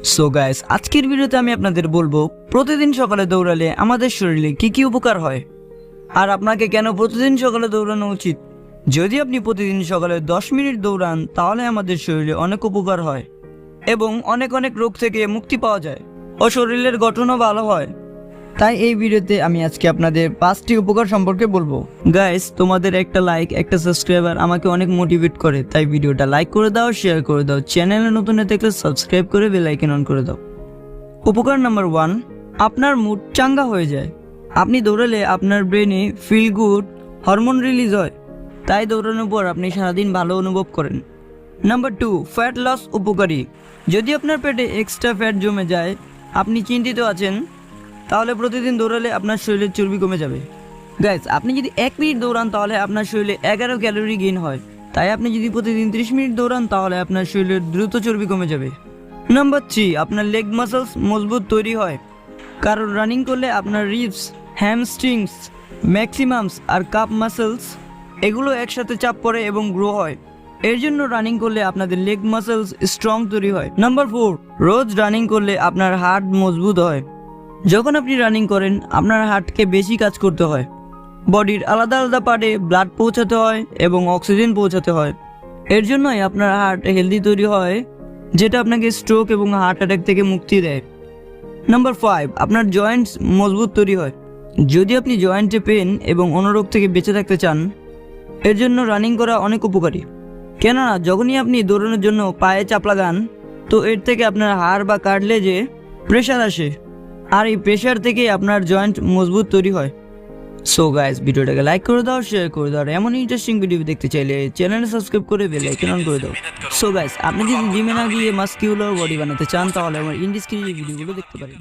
So guys, আজকের ভিডিওতে আমি আপনাদের বলবো প্রতিদিন সকালে দৌড়ালে আমাদের শরীরে কি কি উপকার হয় আর আপনাকে কেন প্রতিদিন সকালে দৌড়ানো উচিত। যদি আপনি প্রতিদিন সকালে 10 মিনিট দৌড়ান তাহলে আমাদের শরীরে অনেক উপকার হয় এবং অনেক অনেক রোগ থেকে মুক্তি পাওয়া যায় ও শরীরের গঠনও ভালো হয়। তাই এই ভিডিওতে আমি আজকে আপনাদের 5টি উপকার সম্পর্কে বলবো। গাইস, তোমাদের একটা লাইক, একটা সাবস্ক্রাইবার আমাকে অনেক মোটিভেট করে, তাই ভিডিওটা লাইক করে দাও, শেয়ার করে দাও, চ্যানেলে নতুন হয়ে থাকলে সাবস্ক্রাইব করে বেল আইকন অন করে দাও। উপকার নাম্বার 1, আপনার মুড চাঙ্গা হয়ে যায়। আপনি দৌড়ালে আপনার ব্রেনে ফিল গুড হরমোন রিলিজ হয়, তাই দৌড়ানোর পর আপনি সারাদিন ভালো অনুভব করেন। নাম্বার 2, ফ্যাট লস উপকারী। যদি আপনার পেটে এক্সট্রা ফ্যাট জমে যায়, আপনি চিন্তিত আছেন, তাহলে প্রতিদিন দৌড়ালে আপনার শরীরের চর্বি কমে যাবে। গাইস, আপনি যদি 1 মিনিট দৌড়ান তাহলে আপনার শরীরে 11 ক্যালোরি গেইন হয়, তাই আপনি যদি প্রতিদিন 30 মিনিট দৌড়ান তাহলে আপনার শরীরের দ্রুত চর্বি কমে যাবে। নাম্বার 3, আপনার লেগ মাসলস মজবুত তৈরি হয়। কারণ রানিং করলে আপনার রিবস, হ্যামস্ট্রিংস, ম্যাক্সিমামস আর কাপ মাসলস এগুলো একসাথে চাপ পড়ে এবং গ্রো হয়। এর জন্য রানিং করলে আপনাদের লেগ মাসলস স্ট্রং তৈরি হয়। নাম্বার 4, রোজ রানিং করলে আপনার হার্ট মজবুত হয়। যখন আপনি রানিং করেন আপনার হার্টকে বেশি কাজ করতে হয়, বডির আলাদা আলাদা পার্টে ব্লাড পৌঁছাতে হয় এবং অক্সিজেন পৌঁছাতে হয়। এর জন্যই আপনার হার্ট হেলদি তৈরি হয়, যেটা আপনাকে স্ট্রোক এবং হার্ট অ্যাটাক থেকে মুক্তি দেয়। নাম্বার 5, আপনার জয়েন্টস মজবুত তৈরি হয়। যদি আপনি জয়েন্টে পেন এবং অনারোগ থেকে বেঁচে থাকতে চান, এর জন্য রানিং করা অনেক উপকারী। কেননা যখনই আপনি দৌড়ানোর জন্য পায়ে চাপ লাগান, তো এর থেকে আপনার হাড় বা কার্টিলেজে প্রেশার আসে, আর এই প্রেশার থেকে আপনার জয়েন্ট মজবুত তৈরি হয়। সো গাইস, ভিডিওটাকে লাইক করে দাও, শেয়ার করে দাও, আর এমন ইন্টারেস্টিং ভিডিও দেখতে চাইলে চ্যানেলে সাবস্ক্রাইব করে বেল আইকন অন করে দাও। সো গাইস, আপনি যদি জিমে না গিয়ে মাস্কিউলার বডি বানাতে চান তাহলে আমার ইন ডিসক্রিপশনে ভিডিওগুলো দেখতে পারেন।